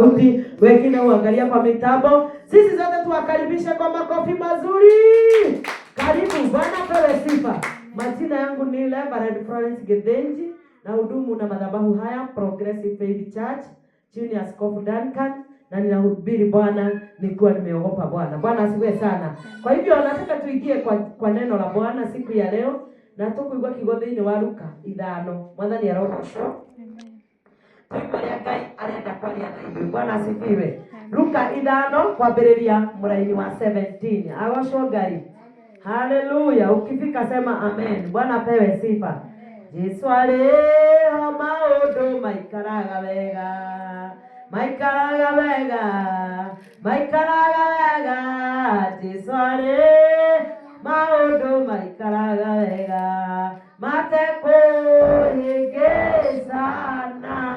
sauti, wengine uangalia kwa mitambo. Sisi zote tuwakaribishe kwa makofi mazuri. Karibu, Bwana pewe sifa. Majina yangu ni Reverend Florence Gedenji na hudumu na madhabahu haya Progressive Faith Church chini ya Askofu Duncan, na ninahubiri Bwana nikiwa nimeogopa Bwana. Bwana asifiwe sana. Kwa hivyo nataka tuingie kwa neno la Bwana siku ya leo, na tukuigwa kigothini wa Luka 5. Mwathani arogoco. Bwana asifiwe. Luka 5 kwambĩrĩria mũraini wa 17. Agocwo Ngai. Haleluya. Ukifika sema amen. Bwana pewe sifa. Jesu arĩho maũndũ maikaraga wega. Maikaraga wega. Maikaraga wega. Jesu arĩ maũndũ maikaraga wega. Matekũhĩngĩcana.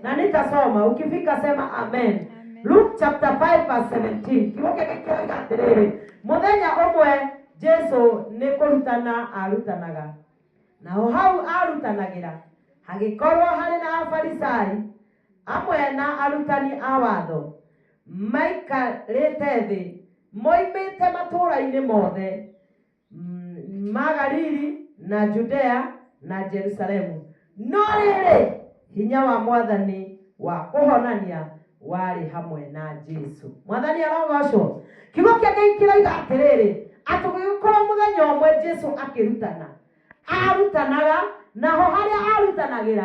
Na nitasoma, ukifika sema amen. Luke chapter 5 verse 17. Kiwoke kikioiga atĩrĩrĩ, mũthenya ũmwe Jesu nĩ kũrutana arutanaga. Nao hau arutanagĩra hagĩkorwo harĩ na Afarisai amwe na arutani a watho maikarĩte thĩ, moimĩte matũũra-inĩ mothe ma Galili na Judea na Jerusalemu. No rĩrĩ hinya wa Mwathani wa kũhonania warĩ hamwe na Jesu. Mwathani arogocwo. Kiugo kĩake kĩroiga atĩrĩrĩ, atĩ gũgĩkorwo mũthenya ũmwe Jesu akĩrutana. Arutanaga, naho harĩa arutanagĩra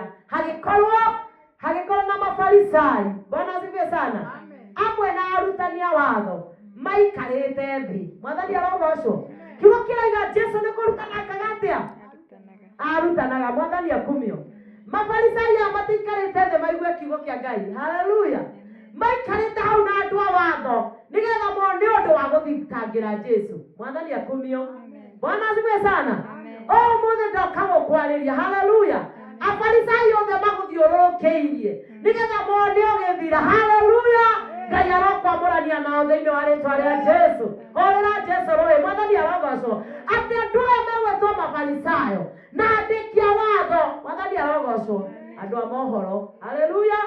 hagĩkorwo na Mafarisai. Bwana asifiwe sana. Amwe na arutani a watho maikarĩte thĩ. Mwathani arogocwo. Kiugo kĩroiga Jesu nĩ kũrutana akagatĩa? Arutanaga. Mwathani akumio. Mafarisai matikarĩte thĩ maigue kiugo kĩa Ngai. Haleluya. Maikarĩte hau na andũ a watho nĩgetha mone ũndũ wa gũthitangĩra Jesu. Mwathani akumio. Bwana asifiwe sana. Mũthĩ ndoka gũkwarĩria. Haleluya. Afarisai othe magũthiũrũrũkĩirie nĩgetha mone ũgĩthira. Haleluya. Ngai arokwamũrania nao thĩinĩ wa rĩĩtwa rĩa Jesu. Horera Jesu rũĩ. Mwathani arogocwo. Atĩ andũ aya megwĩtwo Mafarisayo na andĩki a watho. Mwathani arogocwo. Andũ a mohoro. Haleluya.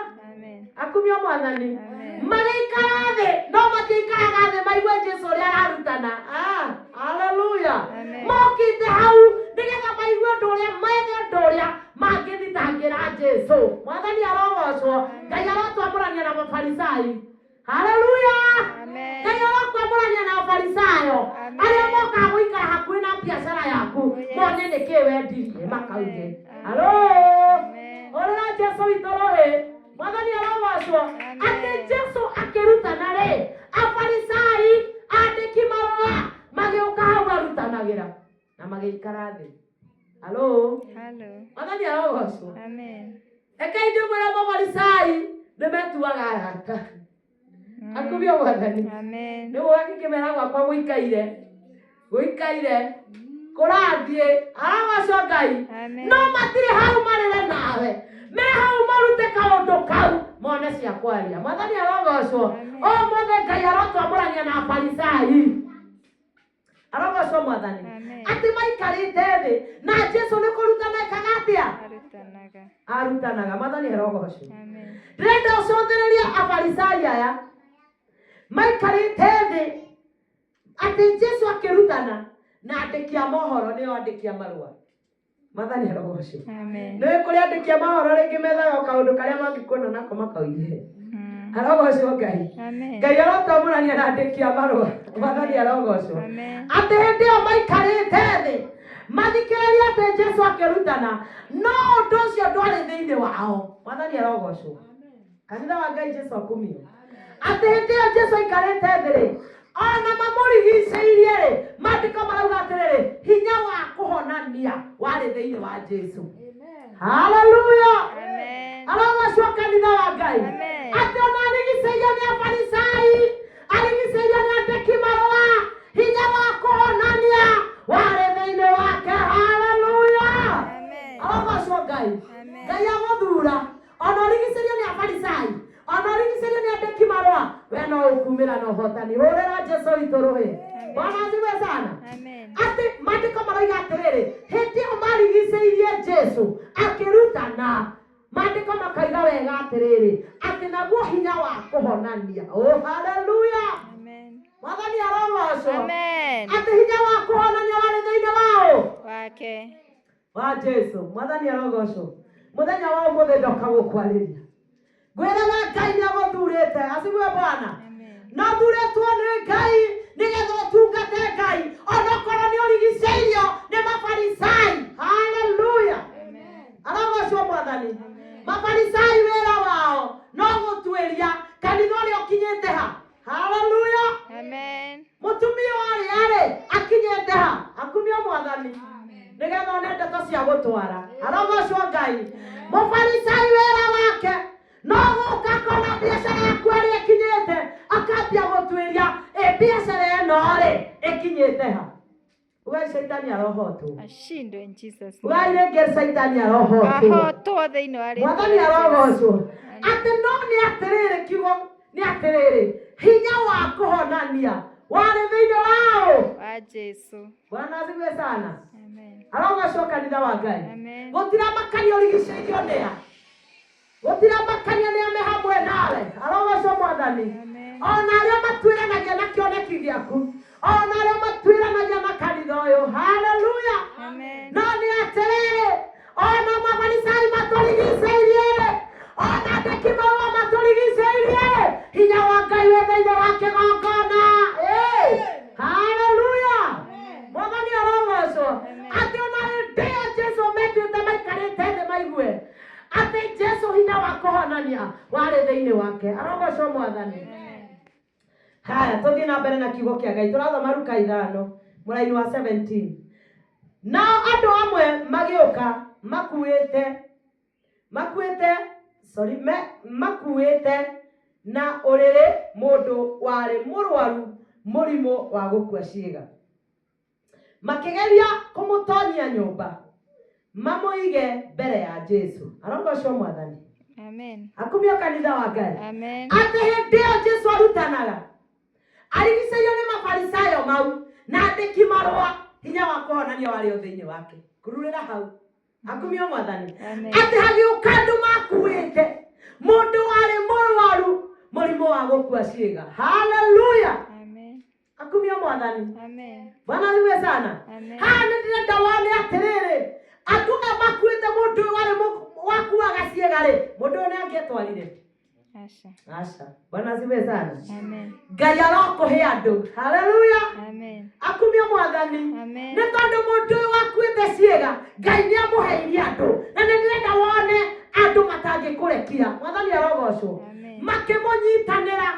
Akumio Mwathani. Magĩikara thĩ, no matiikaraga thĩ maigue Jesu ũrĩa ararutana. Haleluya. Mokĩte hau nĩgetha maigue ũndũ ũrĩa mangĩthitangĩra Jesu. Mwathani arogocwo. Ngai arotwamũrania na Mafarisai. Haleluya. Ngai arokwamũrania na Mafarisayo arĩa mokaga gũikara hakuhĩ na biacara yaku mone nĩkĩ wendirie makauge. Halo. Orera Jesu witũ rũĩ. Mwathani arogocwo. Atĩ Jesu akĩrutana rĩ, Afarisai andĩki marũa magĩũka hau arutanagĩra na magĩikara thĩ. Halo. Mwathani arogocwo. Amen. Eka ndĩmwĩra Mafarisai nĩmetuaga arata. Akumio Mwathani. Amen. Nĩguo gakĩmera gwakwa gũikaire kũrathiĩ. Arogocwo Ngai. No matirĩ hau marĩre nawe. Me hau marute kaũndũ kau mone cia kwaria. Mwathani arogocwo. Mũthĩ Ngai arotwamũrania na Afarisai. Arogocwo Mwathani. Atĩ maikarĩte thĩ na Jesu nĩ kũrutana ekagatĩa? Arutanaga. Mwathani arogocwo. Ndĩrenda ũcũthĩrĩrie Afarisai aya maikarĩte thĩ atĩ Jesu akĩrutana na andĩki a mohoro nĩo andĩki a marũa. Mwathani arogocwo. Nĩ kũrĩ andĩki a mohoro rĩngĩ methaga kaũndũ karĩa mangĩkuona nako makaugire. Arogocwo Ngai. Ngai arotwamũrania na andĩki a marũa. Mwathani arogocwo. Atĩ hĩndĩ ĩyo maikarĩte thĩ mathikĩrĩria atĩ Jesu akĩrutana, no ũndũ ũcio ndwarĩ thĩinĩ wao. Mwathani arogocwo. Kanitha wa Ngai Jesu akumio. Atĩ hĩndĩ ĩyo Jesu aikarĩte thĩ rĩ, ona mamũrigicĩirie rĩ, maandĩko marauga atĩrĩrĩ, hinya wa kũhonania warĩ thĩinĩ wa Jesu. Haleluya. Arogocwo kanitha wa Ngai. Atĩ ona arigicĩirio nĩ Afarisai, arigicĩirio nĩ andĩki marũa, hinya wa kũhonania warĩ thĩinĩ wake. Haleluya. Arogocwo Ngai. Ngai agũthura. Ona arigicĩirio nĩ Afarisai, ona arigicĩirio nĩ andĩki marũa, we no ũkumĩra na ũhotani. Hũrĩra Jesu witũ rũĩ. Bwana asifiwe sana. Atĩ maandĩko marauga atĩrĩrĩ, hĩndĩ ĩyo marigicĩirie Jesu akĩrutana, Maandiko makaiga wega atiriri ati naguo hinya wa kuhonania. Oh hallelujah. Amen. Mwathani arogocwo. Amen. Ati hinya wa kuhonania wari thiini wao Wake. wa Jesu. Mwathani arogocwo. Muthenya wa umuthi ndoka gukwariria. Ngwiraga Ngai ni aguthurite. Asifiwe Bwana. Amen. No thuretwo ni Ngai nigetha utungate Ngai onokorwo ni urigiceirio ni mafarisai. Hallelujah. Amen. Arogocwo Mwathani. Amen. Mafarisai wera wao no gutwiria kanitha uria ukinyite ha. Hallelujah. Amen. Mutumia wari akinyite ha akumio Mwathani nigetha one ndeto cia gutwara. Arogocwo Ngai. Mufarisai wera wake no guka kona biashara yaku ari ikinyite akambia gutwiria biashara eno ri ikinyite ha. Wewe Shetani arohotwo. Ashindwe in Jesus Wewe name. ngere Shetani arohotwo. Ahotwo thĩinĩ wa rĩĩtwa Mwathani rĩa Jesũ. arogocwo. Ati no ni atiriri kiugo ni atiriri hinya wa kuhonania wari thiini wao Wa Jesũ. Bwana asifiwe sana. Amen. Arogocwo kanitha wa Ngai. Amen. Gutira makania urigiceirio nia. Gutira makania ni ame hamwe nawe. Arogocwo Mwathani. Amen. Ona arĩa matwĩranagia na kĩoneki gĩaku, ona arĩa matwĩranagia na kanitha ũyũ. Hallelujah. Amen. No nĩ atĩrĩrĩ, ona mafarisai matũrigicĩirie, ona andĩki marũa matũrigicĩirie, hinya wa Ngai wĩ thĩinĩ wa kĩgongona. Hallelujah. Mwathani arogocwo. Atĩ ona hĩndĩ ĩyo Jesũ metuĩte maikarĩte thĩ maigue atĩ Jesũ hinya wa kũhonania warĩ thĩinĩ wake. Arogocwo Mwathani. Haya, tuthie na mbere na kiugo kĩa Ngai. Tũrathoma Luka 5 mũraini wa 17. Nao andũ amwe magĩũka makuĩte na ũrĩrĩ mũndũ warĩ mũrwaru mũrimũ wa gũkua ciĩga. Makĩgeria kũmũtonyia nyũmba mamũige mbere ya Jesũ. Arogocwo Mwathani. Amen. Akumio kanitha wa Ngai. Amen. Atĩ hĩndĩ ĩyo Jesũ arutanaga arigicĩirio nĩ mafarisayo mau na andĩki marũa hinya wa kũhonania warĩ o thĩinĩ wake. Kururĩra hau. Akumio Mwathani. Amen. Atĩ hagĩũka andũ makuĩte mũndũ warĩ mũrwaru mũrimũ wa gũkua ciĩga. Hallelujah. Amen. Akumio Mwathani. Amen. Bwana asifiwe sana. Amen. Haha nĩ ndĩrenda wone atĩrĩrĩ andũ aya makuĩte mũndũ warĩ wakuaga ciĩga-rĩ mũndũ ũyũ nĩ angĩetwarire. Asha. Asha. Bwana asifiwe sana. Amen. Ngai arokũhe andũ. Hallelujah. Amen. Akumio Mwathani. Amen. Nĩ tondũ mũndũ ũyũ wakuĩte ciĩga Ngai nĩ amũheire andũ na nĩ ndĩrenda wone andũ matangĩkũrekia. Mwathani arogocwo. Amen. Makĩmũnyitanĩra.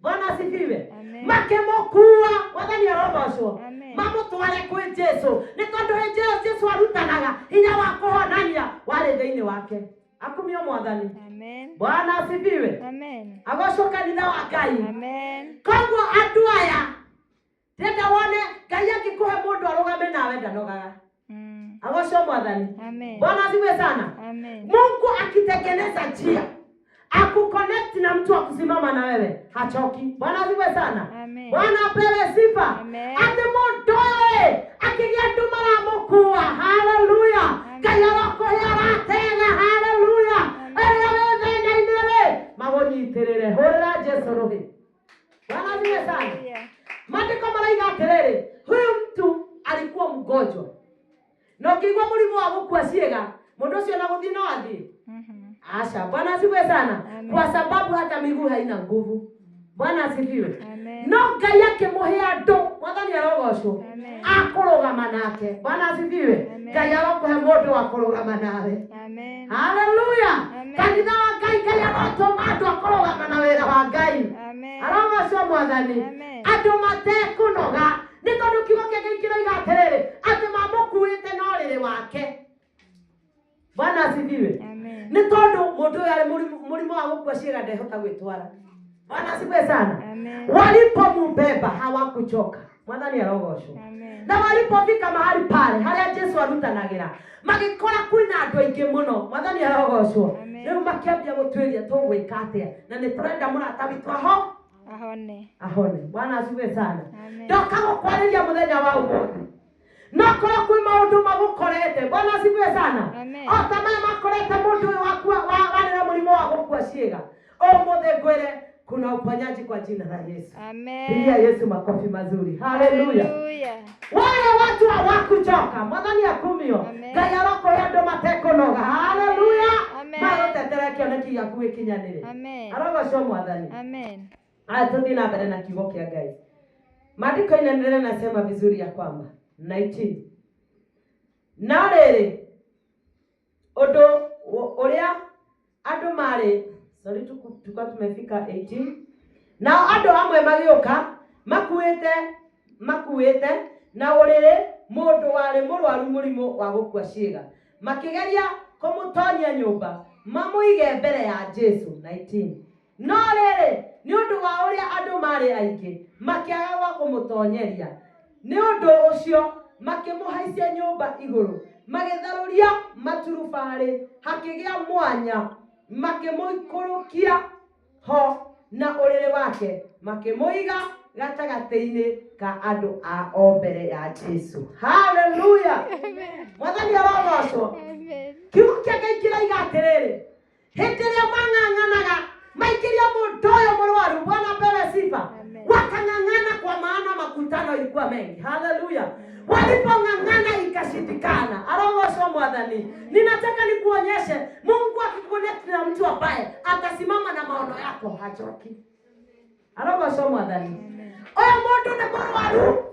Bwana asifiwe. Amen. Makĩmũkua. Mwathani arogocwo. Amen. Mamũtware kwĩ Jesũ nĩ tondũ hĩndĩ ĩyo Jesũ arutanaga hinya wa kũhonania warĩ thĩinĩ wake. Akumio Mwathani. Amen. Bwana asifiwe. Amen. Agocwo kanitha wa Ngai. Amen. Koguo andũ aya ndĩrenda wone Ngai angĩkũhe mũndũ arũgame nawe ndanogaga. Agocwo Mwathani. Amen. Bwana asifiwe sana. Amen. Mungu akitengeneza njia akuconnect na mtu akusimama na wewe hachoki. Bwana asifiwe sana. Amen. Bwana apewe sifa. Amen. Ati mũndũ ũyũ akĩgĩa andũ maramũkua. Hallelujah. Ngai arokohe aratega. Hallelujah. Arĩa wĩ thĩna-inĩ-rĩ magũnyitĩrĩre. Hũrĩra Jesũ rũhĩ. Bwana asifiwe sana. Maandiko maraiga atĩrĩrĩ, huyu mtu alikuwa mgonjwa na ukigwa mũrimũ wa gũkua ciĩga mũndũ ũcio na gũthiĩ no athiĩ. Asha. Bwana asifiwe sana. Amen. Kwa sababu hata miguu haina nguvu. Bwana asifiwe. Amen. No Ngai akĩmũhe andũ. Mwathani arogocwo. Amen. Akũrũgama nake. Bwana asifiwe. Amen. Ngai arokũhe mũndũ wa kũrũgama nawe. Amen. Hallelujah. Amen. Kanitha wa Ngai Ngai arotũma andũ akũrũgama na wĩra wa Ngai. Amen. Arogocwo Mwathani. Amen. Andũ matekũnoga nĩ tondũ kiugo kĩa Ngai kĩroiga atĩrĩrĩ atĩ mamũkuĩte na ũrĩrĩ wake. Bwana asifiwe. Amen. Nĩ tondũ mũndũ ũyũ arĩ mũrimũ wa gũkua ciĩga ndehota gwĩtwara. Bwana asifiwe sana. Amen. Walipomubeba hawakuchoka. Mwathani arogocwo. Amen. Na walipofika mahali pale harĩa Jesũ arutanagĩra magĩkora kwĩna andũ aingĩ mũno. Mwathani arogocwo. Amen. Rĩu makĩambia gũtuĩria tũgwĩka atĩa na nĩ tũrenda mũrata witũ ahone. Ahone. Ahone. Bwana asifiwe sana. Amen. Ndoka gũkwarĩria mũthenya wa ũmũthĩ Nakora kwi maundu magukorete. Bwana asifiwe sana. Amen. Otamaya makorete mundu wa mulimo wa gukua ciĩga. Ũmũthĩ ngwĩre kuna uponyaji kwa jina la Yesu. Amen. Pigia Yesu makofi mazuri. Haleluya. Hallelujah. Wale watu hawakuchoka. Mwathani akumio. Amen. Ngai aroko ndo matekonoga. Haleluya. Amen. Marotetera kioneki ya kuikinyanire. Amen. Arogo cio mwathani. Amen. Tuthi na mbere na kiugo kia Ngai. Maandiko inaendelea nasema vizuri ya kwamba 19. Na rĩrĩ ũndũ ũrĩa andũ marĩ tuka tumefika 18. Na andũ amwe magĩũka makuĩte na ũrĩrĩ mũndũ warĩ mũrwaru mũrimũ wa gũkua ciĩga. Makĩgeria kũmũtonyia nyũmba mamũige mbere ya Jesu. 19. No rĩrĩ nĩ ũndũ wa ũrĩa andũ marĩ aingĩ makĩaga kũmũtonyeria, nĩ ũndũ ũcio makĩmũhaicia nyũmba igũrũ, magĩtharũria maturubarĩ, hakĩgĩa mwanya, makĩmũikũrũkia ho na ũrĩrĩ wake, makĩmũiga gatagatĩ-inĩ ka andũ ao mbere ya Jesu. Hallelujah. Mwathani arogocwo. Kiugo kĩa Ngai kĩroiga atĩrĩrĩ, hĩndĩ ĩrĩa mang'ang'anaga maikĩria mũndũ ũyũ mũrwaru, Bwana apewe sifa, wakang'ang'ana kwa maana makutano ilikuwa mengi. Hallelujah. Walipong'ang'ana ikashindikana. Arogocwo Mwathani. Ninataka nikuonyeshe Mungu akikuconnect na mtu ambaye atasimama na maono yako hachoki. Arogocwo Mwathani. Oya mũndũ nĩ mũrwaru,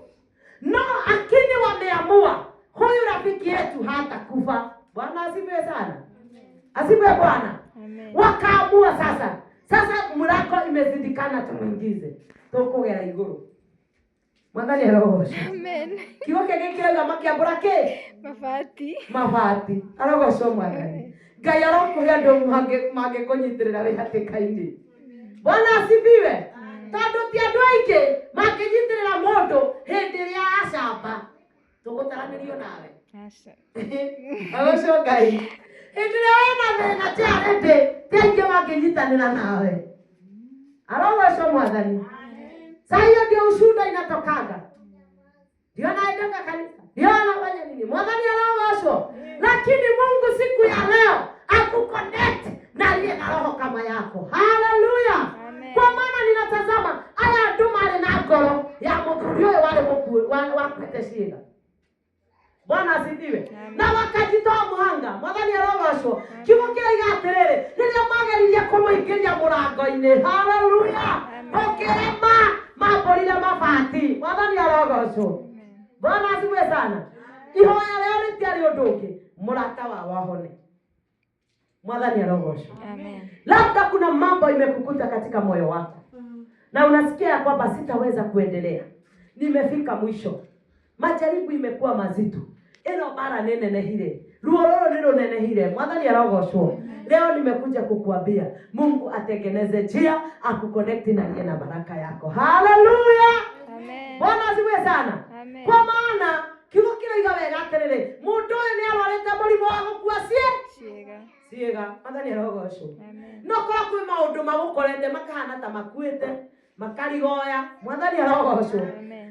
no akini wameamua huyu rafiki yetu hatakufa. Bwana asifiwe sana. Asifiwe Bwana. Wakaamua sasa mlango imezindikana, tumuingize tukugera iguru. Mwathani arogocwo. Amen. Kiugo kĩngĩ kĩrauga makĩambũra kĩ? Mabati. Arogocwo Mwathani. Ngai arokũhe andũ mangĩkũnyitĩrĩra wĩ hatĩka-inĩ. Bwana asifiwe. Tondũ ti andũ aingĩ mangĩnyitĩrĩra mũndũ hĩndĩ ĩrĩa acamba. Tũgũtaranĩrio nawe. Arogocwo Ngai. Hĩndĩ ĩrĩa wĩna thĩna ti aingĩ mangĩnyitanĩra nawe. Arogocwo Mwathani. Saa hiyo ndio ushuhuda inatokanga. Ndio naenda kanisa. Ndio anafanya nini? Mwathani arogocwo. Lakini Mungu siku ya leo akuconnect na aliye na roho kama yako. Hallelujah. Kwa maana ninatazama aya andũ marĩ na ngoro ya mũthuri ũyũ warĩ wakuĩte ciĩga. Bwana asifiwe. Na wakajitoa muhanga. Mwathani arogocwo. Kiugo kĩroiga atĩrĩrĩ, rĩrĩa mageririe kũmũingĩria mũrango-inĩ. Hallelujah. Okĩrema mambũrire mabati. Mwathani arogocwo. Bwana asifiwe sana. Ihoya rĩo rĩtiarĩ ũndũ ũngĩ, mũrata wao ahone. Mwathani arogocwo. Amen. Labda kuna mambo imekukuta katika moyo wako na unasikia kwamba sitaweza kuendelea, nimefika mwisho, majaribu imekuwa mazito, eno mara nenehire, ruo roro nilo nenehire. Mwathani arogocwo. Leo nimekuja kukuambia Mungu atengeneze njia, akuconnect na yeye na baraka yako. Hallelujah. Amen. Bwana asifiwe sana. Amen. Kwa maana kiugo kĩroiga wega atĩrĩrĩ, mũndũ ũyũ nĩ arwarĩte mũrimũ wa gũkua ciĩga. Mwathani arogocwo. No korwo kwĩ maũndũ magũkorete makahana ta makuĩte, makarigoya. Mwathani arogocwo.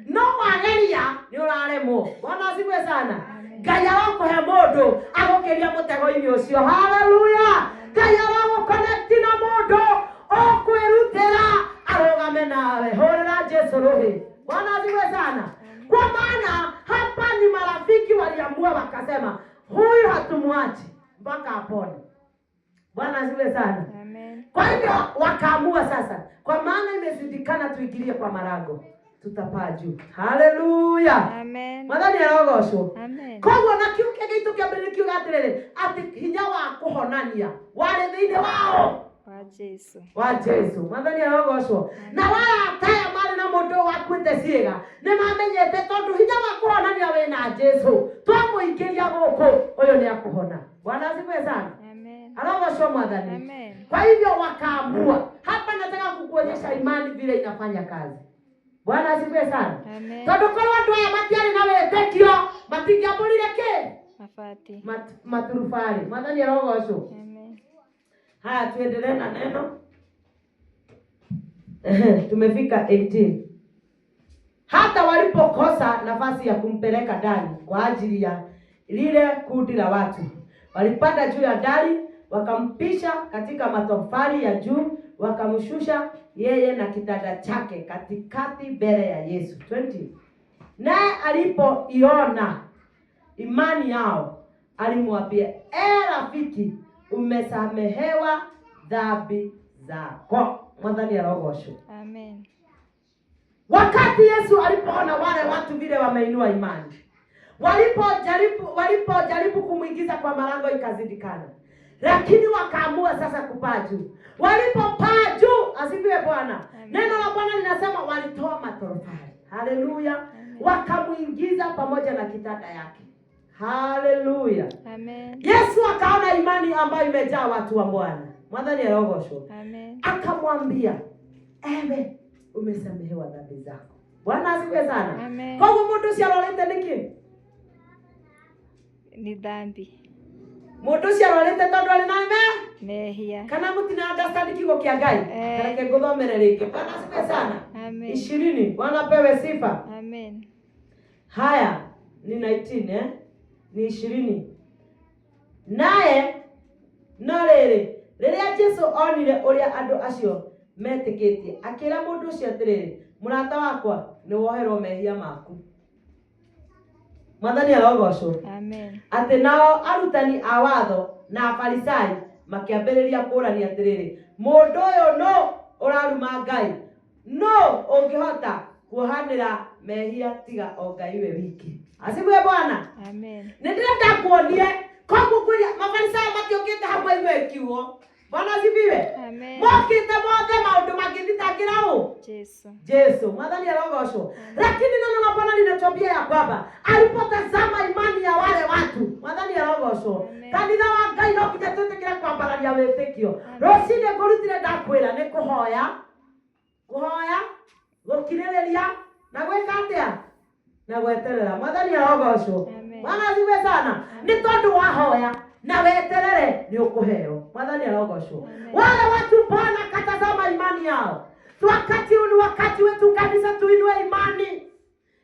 No wageria nĩ ũraremwo. Bwana asifiwe sana. Ngai arokũhe mũndũ agũkĩria mũtego-inĩ ũcio. Hallelujah. Ngai arogũconnect na mũndũ ũkwĩrutĩra arũgame nawe. Hũrĩra Jesu rũhĩ. Bwana asifiwe sana. Kwa maana hapa ni marafiki waliamua wakasema huyu hatumwachi mpaka apone. Bwana asifiwe sana. Amen. Kwa hivyo wakaamua sasa, kwa maana imezindikana tuingilie kwa marango, tutapaa juu. Hallelujah. Amen. Mwathani arogocwo. Amen. Koguo na kiugo kĩngĩ tũkĩambĩrĩria kiuga atĩrĩrĩ, atĩ hinya wa kũhonania warĩ thĩinĩ wao wa Jesu. Mwathani arogocwo. Na wala ataya marĩ na mũndũ wakuĩte ciĩga nĩ mamenyete tondũ hinya wa kũhonania wĩna Jesu, twamũingĩria gũkũ ũyũ nĩ akũhona. Bwana asifiwe sana. Amen. Arogocwo Mwathani. Amen. Kwa hivyo wakaamua. Hapa nataka kukuonyesha imani vile inafanya kazi. Bwana asifiwe sana. Amen. Tondũ korwo andũ aya matiarĩ na wĩtĩkio matingĩambũrire kĩ? Mabati. Maturubarĩ. Mwathani arogocwo. Amen. Haya, tuendelee na neno. Tumefika 18. hata walipokosa nafasi ya kumpeleka ndani kwa ajili ya lile kundi la watu, walipanda juu ya dari, wakampisha katika matofali ya juu, wakamshusha yeye na kitanda chake katikati mbele ya Yesu. 20. Naye alipoiona imani yao, alimwambia, rafiki, umesamehewa dhambi zako. Mwathani arogoshwe. Amen. Wakati Yesu alipoona wale watu vile wameinua imani, walipojaribu kumuingiza kwa malango ikazidikana, lakini wakaamua sasa kupaa juu. Walipopaa juu, asifiwe Bwana, neno la Bwana linasema walitoa matofali. Haleluya. Wakamuingiza pamoja na kitanda yake. Haleluya. Amen. Yesu akaona imani ambayo imejaa watu wa Bwana. Mwathani arogoshwe. Amen. Akamwambia, ewe umesamehewa dhambi zako. Bwana asifiwe sana. Amen. Kwa hivyo mtu si alolete niki? Ni dhambi. Mtu si alolete tondu ali na mehia. Kana mutina understand kigo kia Ngai. Kana ke guthomere ringi. Bwana asifiwe sana. Amen. 20. Bwana pewe sifa. Amen. Haya, ni 19 ni 20. Naye no rĩrĩa Jesũ onire ũrĩa andũ acio metĩkĩtie, akĩra mũndũ ũcio atĩrĩrĩ, mũrata wakwa, nĩ woherwo mehia maku. Mwathani arogoshwo. Amen. Atĩ nao arutani a watho na Afarisai makĩambĩrĩria kũrania atĩrĩrĩ, mũndũ ũyũ no ũraruma Ngai, no ũngĩhota kuohanĩra mehia tiga o Ngai we wiki. Asifiwe Bwana. Amen. Nĩndĩrenda kuonie koguo kwĩria Mafarisai matiũkĩte hamwe iwe kiuo. Bwana asifiwe. Amen. Mokĩte mothe maũndũ magĩthitangĩra ũ? Yesu. Mwathani arogoshwo. Lakini neno la Bwana linatuambia ya kwamba alipotazama imani ya wale watu, Mwathani arogoshwo. Kanitha wa Ngai no nginya twĩtĩkĩre kwambararia wĩtĩkio. Rũcinĩ ngũrutire ndakwĩra nĩ kũhoya, gũkirĩrĩria na gwĩka atĩa? Na gweterera. Mwathani arogoshwo. Bwana asifiwe sana. Nĩ tondũ wahoya na weterere ni ukuheo. Mwathani arogoshwo. Wale watu Bwana katazama imani yao. Wakati huu ni wakati wetu kabisa tuinue imani.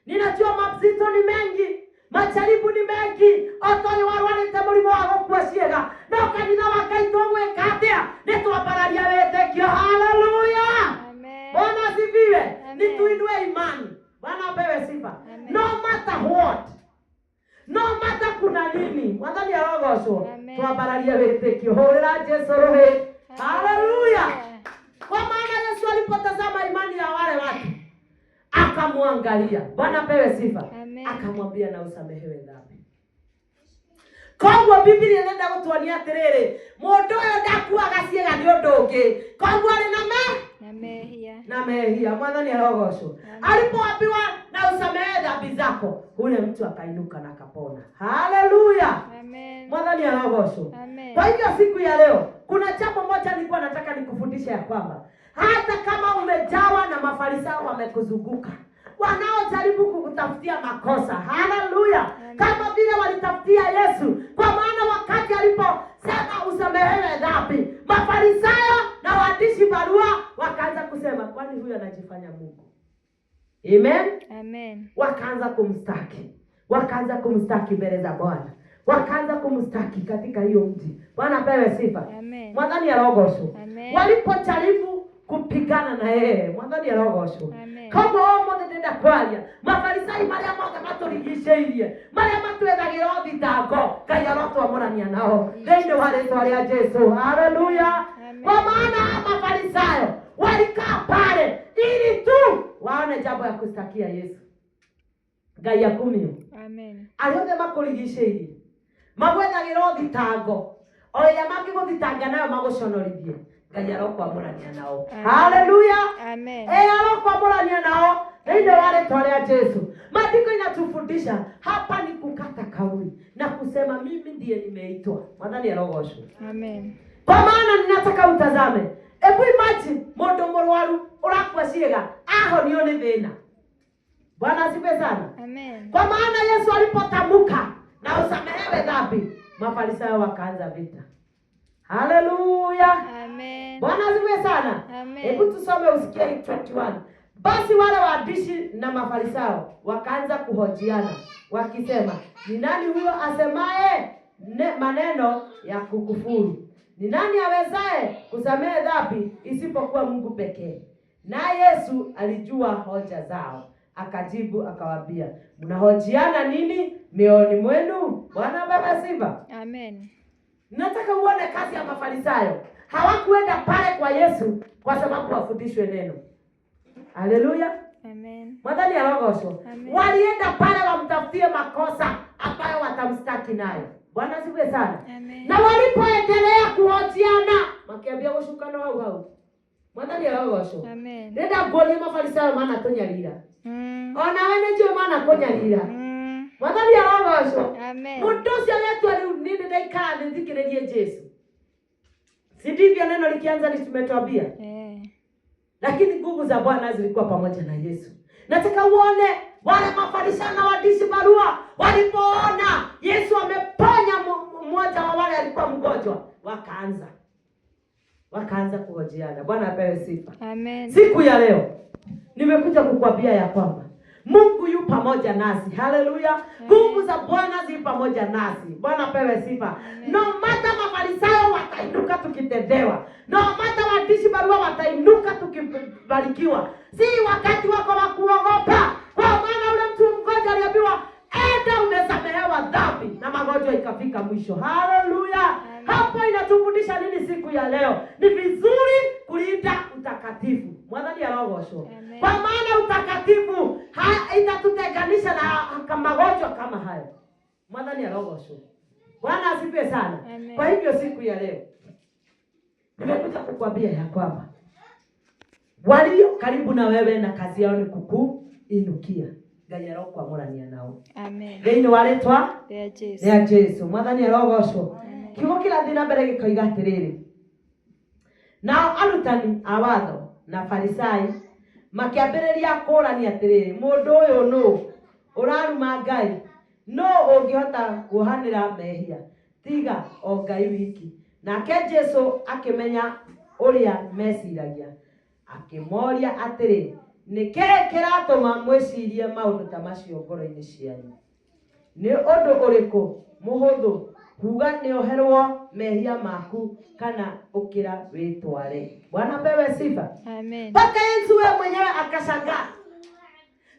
Ninajua mapito ni mengi, majaribu ni mengi. Otoni warwanite mũrimũ wa gũkua ciĩga. No kanitha wa Ngai tũgwĩka atĩa? Nĩ twambararia wĩtĩkio. Haleluya. Bwana asifiwe. Ni tuinue imani. Bwana apewe sifa. No matter what, no matter kuna nini, Mwathani arogoshwo. Twambararie wĩtĩkio. Hũrĩra Jesũ rũhĩ. Haleluya. Kwa maana Yesu alipotazama imani ya wale watu, akamwangalia. Bwana apewe sifa. Akamwambia na usamehewe dhambi. Koguo Biblia inaenda kutuonia atĩrĩrĩ, mũndũ ũyũ ndakuaga ciĩga nĩ ũndũ ũngĩ. Koguo arĩ na mehia. Mwathani arogoshwo. Alipoambiwa na usamehe dhambi zako, ule mtu akainuka na kapona. Haleluya. Mwathani arogoshwo. Kwa hivyo siku ya leo kuna jambo moja nilikuwa nataka nikufundishe ya kwamba hata kama umejawa na Mafarisayo wamekuzunguka, wanaojaribu kukutafutia makosa. Haleluya. Kama vile walitafutia Yesu, kwa maana wakati aliposema usamehewe dhambi, Mafarisayo na waandishi barua wakaanza kusema, kwani huyu anajifanya Mungu? Amen. Wakaanza kumstaki mbele za Bwana. Wakaanza kumstaki katika hiyo mji. Bwana apewe sifa. Mwathani arogoshwo. Walipojaribu kupigana na yeye, Mwathani arogoshwo. Kama mothe ndenda kwaria, Mafarisai maria mothe maturigicĩirie, maria matwethagira thitango, Ngai arotwamũrania nao thĩinĩ wa rĩĩtwa rĩa Jesũ. Haleluya. Kwa maana Mafarisayo walikaa pale ili tu waone jambo ya kustakia Yesu. Ngai akumio. Amen. Ariothe makũrigicĩirie, magwethagira thitango, o ĩrĩa mangĩgũthitanga nayo magũconorithie, Ngai arokwamũrania nao. Haleluya. Amen. Arokwamũrania nao thĩinĩ wa rĩĩtwa rĩa Jesũ. Maandiko inatufundisha hapa ni kukata kauli na kusema mimi ndiye nimeitwa. Mwathani arogoshwo. Amen. Kwa maana ninataka utazame. Ebu imagine mũndũ mũrwaru ũrakua ciĩga ahonio nĩ thĩna. Bwana asifiwe sana. Amen. Kwa maana Yesu alipotamka na usamehewe dhambi, Mafarisayo wakaanza vita. Haleluya. Amen. Bwana asifiwe sana. Amen. Hebu tusome usikie 21. Basi wale waandishi na Mafarisayo wakaanza kuhojiana wakisema, ni nani huyo asemaye maneno ya kukufuru? Ni nani awezaye kusamehe dhambi isipokuwa Mungu pekee? Na Yesu alijua hoja zao, akajibu akawaambia, mnahojiana nini mioyoni mwenu? Bwana baba sifa. Amen. Nataka uone kazi ya Mafarisayo. Hawakuenda pale kwa Yesu kwa sababu wafundishwe neno. Haleluya. Amen. Mwadhani arogosho. Walienda pale wamtafutie makosa ambayo watamstaki nayo. Bwana sifiwe sana. Amen. Na walipoendelea kuhojiana, makiambia gushukano hau. Mwadhani arogosho. Amen. Nenda ngoni Mafarisayo maana tonyarira. Ona wene ndio maana konyarira. Mwadhani arogosho. Amen. Mundu cio yetu ali nini ndaikara nithikirerie Yesu. Si ndivyo neno likianza limetwambia? Lakini nguvu za Bwana zilikuwa pamoja na Yesu. Nataka uone wale Mafarisayo na waandishi barua walipoona Yesu ameponya mmoja wa wale alikuwa mgonjwa, wakaanza kuhojiana. Bwana apewe sifa. Amen. Siku ya leo nimekuja kukuambia ya kwamba Mungu yu pamoja nasi. Haleluya. Nguvu za Bwana zi pamoja nasi. Bwana pewe sifa. No matter Mafarisayo watainuka tukitendewa. No matter waandishi barua watainuka tukibarikiwa. Si wakati wako wa kuogopa. Kwa maana ule mtu mgonjwa aliambiwa, enda umesamehewa dhambi, na magonjwa ikafika mwisho. Haleluya. Hapo inatufundisha nini siku ya leo? Ni vizuri kulinda utakatifu. Mwadhani ya rogosho. Kwa maana utakatifu itatutenganisha na magonjwa kama hayo. Mwadhani ya rogosho. Bwana asifiwe sana. Amen. Kwa hivyo siku ya leo nimekuja kukwambia ya kwamba walio karibu na wewe na kazi yao ni kukuinukia. Ngai arokwamũrania nao. Amen. Thĩinĩ wa rĩtwa rĩa Jesũ. Mwathani arogocwo. Kiugo kĩrathiĩ na mbere gĩkoiga atĩrĩrĩ, nao arutani a watho na Farisai makĩambĩrĩria kũũrania atĩrĩrĩ, mũndũ ũyũ nũ ũraruma Ngai? No ũngĩhota kuohanĩra mehia tiga o Ngai wiki? Nake Jesũ akĩmenya ũrĩa meciragia, akĩmoria atĩrĩ, nĩkĩĩ kĩratũma mwĩcirie maũndũ ta macio ngoro-inĩ cianyu? Nĩ ũndũ ũrĩkũ mũhũthũ kuuga nĩoherwo mehia maku, kana ũkĩra wĩtware? Bwana pewe sifa. Amen. Mpaka Yesu wewe mwenyewe akashangaa.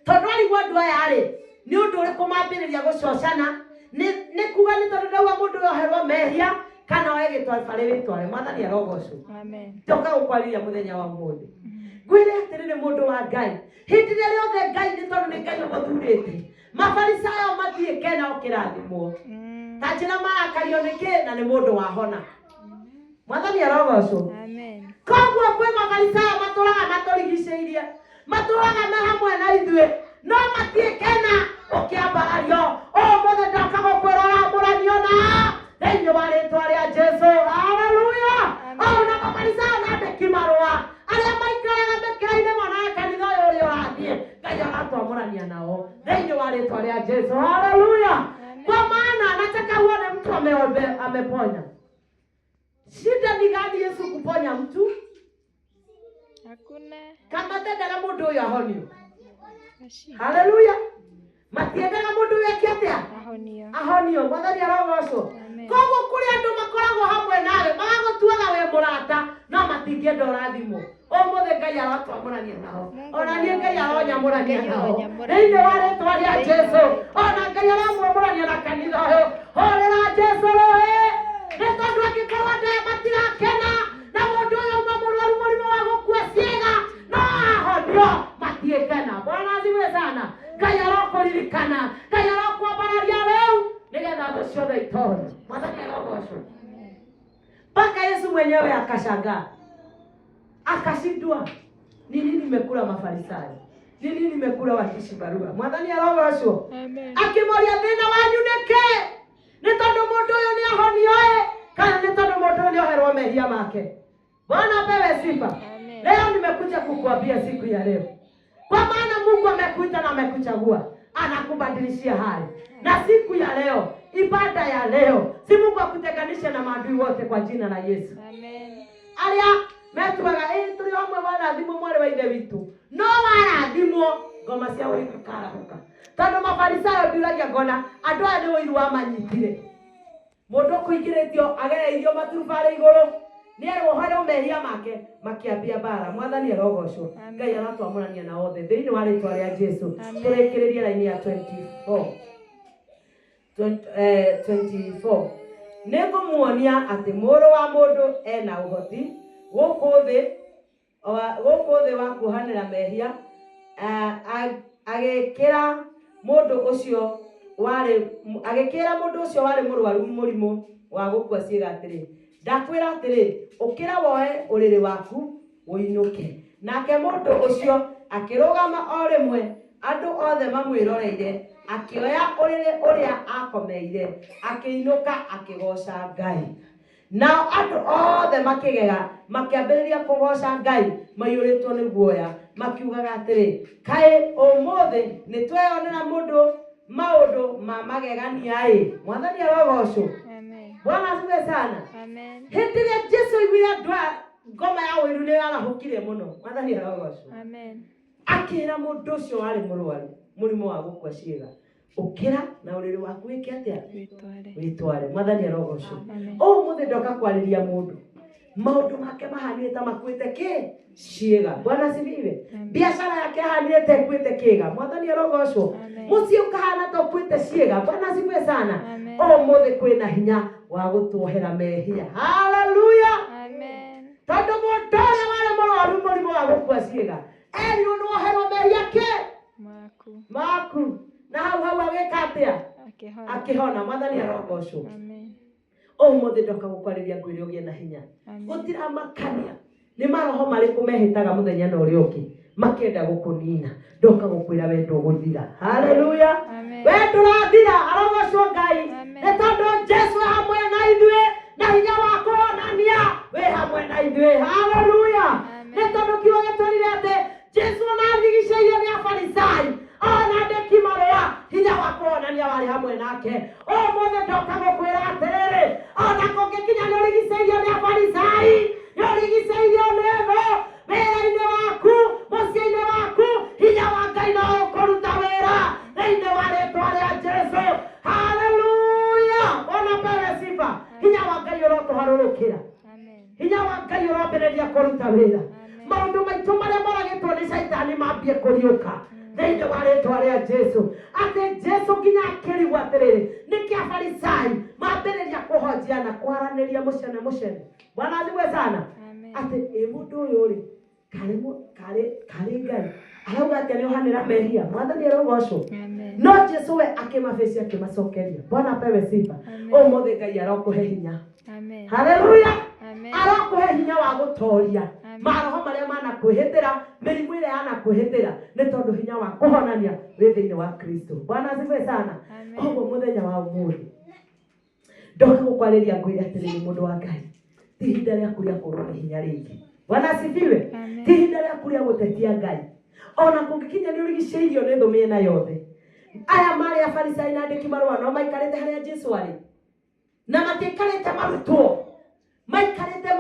Tondũ alikuwa andũ aya rĩ, nĩ ũndũ ũrĩkũ mambĩrĩria gũcocana? Nĩ kuuga nĩ tondũ ndauga mũndũ yoherwo mehia kana oe gĩtware wĩtware. Mwathani arogocwo. Amen. Ndoka gũkwarĩria mũthenya wa ũmũthĩ. Ngwĩre atĩrĩrĩ mũndũ wa Ngai, hĩndĩ ĩrĩa rĩothe Ngai nĩ tondũ nĩ Ngai ũmũthurĩte. Mafarisayo mathiĩ kena o kĩrathimo. Ta njĩra marakario nĩkĩ na nĩ mũndũ wahona. Mwathani arogocwo. Amen. Koguo kwĩ Mafarisayo matũraga matũrigicĩirie, matũraga na hamwe na ithuĩ, no mathiĩ kena ũkĩambarario. Ũmũthĩ ndoka gũkwĩrora mũranio na thĩinĩ wa rĩtwa rĩa Jesũ. Haleluya. Na Mafarisayo na andĩki marũa arĩa maikaraga mĩkĩra-inĩ monaga kanitha ũyũ ũrĩa ũrathiĩ, Ngai agatwamũrania nao thĩinĩ wa rĩtwa rĩa Jesũ. Haleluya. Kwa maana nataka uone mtu ameponya. Shida ni gani Yesu kuponya mtu? Hakuna. Kama tendaga mũndũ ũyũ ahonio. Haleluya. Matiendaga mũndũ ũyũ akĩatia? Ahonio. Mwathani arogocwo. Koguo kũrĩ andũ makoragwo hamwe nawe, magagũtuaga we mũrata, no matingĩenda ũrathimwo. Ũmũthĩ Ngai aratwamũrania nao. Ona niĩ Ngai aronyamũrania nao thĩinĩ wa rĩtwa rĩa Jesũ. Ona Ngai aramwamũrania na kanitha ũyũ. Horera Jesũ rũĩ. Nĩ tondũ angĩkorwo andũ matirakena na mũndũ ũyũ uma mũrwaru mũrimũ wa gũkua ciĩga, no ahonio, matiĩkena. Bwana asifiwe sana. Ngai arokũririkana, Ngai arokwambararia rĩu nĩgetha thũ ciothe itonye. Mwathani arogocwo. Mpaka Yesu mwenyewe akashangaa, akashindwa. Ni nini nimekula Mafarisayo? Ni nini nimekula waandishi barua? Mwathani arogocwo. Akĩmoria thĩna wanyu nĩkĩ? Nĩ tondũ mũndũ ũyũ nĩ ahonio kana nĩ tondũ mũndũ ũyũ nĩoherwo mehia make? Bwana apewe sifa. Leo nimekuja kukuambia siku ya leo, kwa maana Mungu amekuita na amekuchagua, anakubadilishia hali. Na siku ya leo, ibada ya leo, si Mungu akutenganishe na maadui wote kwa jina la Yesu. Amen. Alia metuaga tuli omwe wala thimo mwale wa ithe witu. No wala ngoma cia ũiru ikarahuka. Tondũ mafarisayo ndiuragia ngona andũ aya nĩ ũiru wamanyitire. Mũndũ kũingĩrĩtio agereirio maturubarĩ igũrũ nĩerwo harĩ mehia make makĩambia bara. Mwathani arogocwo. Ngai aratwamũrania na othe thĩinĩ wa rĩĩtwa rĩa Jesũ. Tũrĩkĩrĩrie raini ya 24 nĩngũmuonia atĩ mũrũ wa mũndũ ena ũhoti gũkũ thĩ wa kuohanĩra mehia, agĩkĩra mũndũ ũcio warĩ mũrwaru mũrimũ wa gũkua ciĩga atĩrĩ, ndakwĩra atĩrĩ, ũkĩra woe ũrĩrĩ waku ũinũke. Nake mũndũ ũcio akĩrũgama o rĩmwe, andũ othe mamwĩroreire, akĩoya ũrĩrĩ ũrĩa akomeire, akĩinũka akĩgoca Ngai. Nao andũ othe makĩgega makĩambĩrĩria kũgoca Ngai maiyũrĩtwo nĩ guoya, makiugaga atĩrĩ, kaĩ ũmũthĩ nĩ tweyonera mũndũ maũndũ ma magegania-ĩ. Mwathani arogocwo. Bwana asifiwe sana. Hĩndĩ ĩrĩa Jesũ aiguire andũ ngoma ya ũiru nĩ yarahũkire mũno. Mwathani arogocwo. Akĩra mũndũ ũcio warĩ mũrwaru mũrimũ wa gũkua ciĩga, ũkĩra na ũrĩrĩ waku wĩke atĩa? Wĩtware. Mwathani arogocwo. Ũmũthĩ ndoka kwarĩria mũndũ maũndũ make mahanire ta makuĩte ciĩga. Bwana asifiwe. Biashara yake ahanire ta ĩkuĩte kĩĩga. Mwathani arogocwo. Mũciĩ ũkahana ta ũkuĩte ciĩga. Bwana asifiwe sana. Ũmũthĩ kwĩna hinya wa gũtuohera mehia. Haleluya. Tondũ mũndũ ũrĩa warĩ mũrwaru mũrimũ wa gũkua ciĩga erirwo nĩwoherwo mehia maku. Na hau agĩka atĩa? Akĩhona. Mwathani arogocwo. Ũmũthĩ ndoka gũkwarĩria ngwĩre ũgĩe na hinya. Gũtiramakania nĩ maroho marĩkũ mehĩtaga mũthenya na ũrĩa ũngĩ makĩenda gũkũnina. Ndoka gũkwĩra we ndũgũthira. Haleluya. We ndũrathira. Arogocwo Ngai. Nĩ tondũ Jesũ hamwe na ithuĩ na hinya wa kũhonania wĩ hamwe na ithuĩ. Haleluya. Nĩ tondũ kiugo gĩtũrire atĩ Jesũ onarigicĩirio nĩ Afarisai, ona andĩki marũa, hinya wa kũhonania warĩ hamwe nake. Ũmũthĩ ndoka gũkwĩra atĩrĩrĩ, ona kũngĩkinya nĩ ũrigicĩirio nĩ Afarisai, nĩ ũrigicĩirio nĩ thũ, wĩra-inĩ waku, mũciĩ-inĩ waku, hinya wa Ngai no ũkũruta wĩra thĩinĩ wa rĩĩtwa rĩa Jesũ. Haleluya. Ona pewe sifa. Hinya wa Ngai ũrotũharũrũkĩra. Hinya wa Ngai ũrambĩrĩria kũruta wĩra. Maũndũ maitũ marĩa moragĩtwo nĩ Shaitani mambie kũriũka thĩinĩ wa rĩĩtwa rĩa Jesũ. Atĩ Jesũ nginya akĩrigwo atĩrĩrĩ, nĩkĩ Afarisai mambĩrĩria kũhonjiana kwaranĩria mũcene. Bwana asifiwe sana. Atĩ mũndũ ũyũ-rĩ karĩ Ngai arauga atĩ nĩohanĩra mehia. Mwathani arogocwo. No Jesũ we akĩmabĩcia akĩmacokeria. Bwana apewe sifa. Ũmũthĩ Ngai arokũhe hinya. Haleluya. Arokũhe hinya wa gũtoria maroho marĩa manakwĩhĩtĩra, mĩrimũ ĩrĩa yanakwĩhĩtĩra, nĩ tondũ hinya wa kũhonania wĩ thĩinĩ wa Kristo. Bwana asifiwe sana. Koguo mũthenya wa ũmũthĩ ndoka gũkwarĩria ngwĩre atĩrĩrĩ, mũndũ wa Ngai, ti ihinda rĩaku rĩa kũrwo nĩ hinya rĩngĩ. Bwana asifiwe. Ti ihinda rĩaku rĩa gũtetia Ngai. Ona kũngĩkinya nĩ ũrigicĩirio nĩ thũ mĩena yothe. Aya marĩ Afarisai na andĩki marũa no maikarĩte harĩa Jesũ arĩ, na matikarĩte marutwo, maikarĩte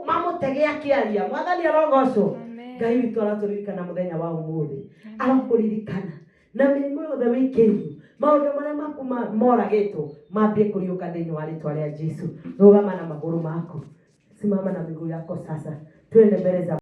mamũtege akĩaria. Mwathani arogocwo. Ngai witũ aratũririkana mũthenya wa ũmũthĩ, arakũririkana na mĩrimũ yothe wĩkĩirio, maũndũ marĩa maku moragĩtwo mambie kũriũka thĩinĩ wa rĩĩtwa rĩa Jesũ. Rũgama na magũrũ maku, simama na miguu yako sasa, twende mbele za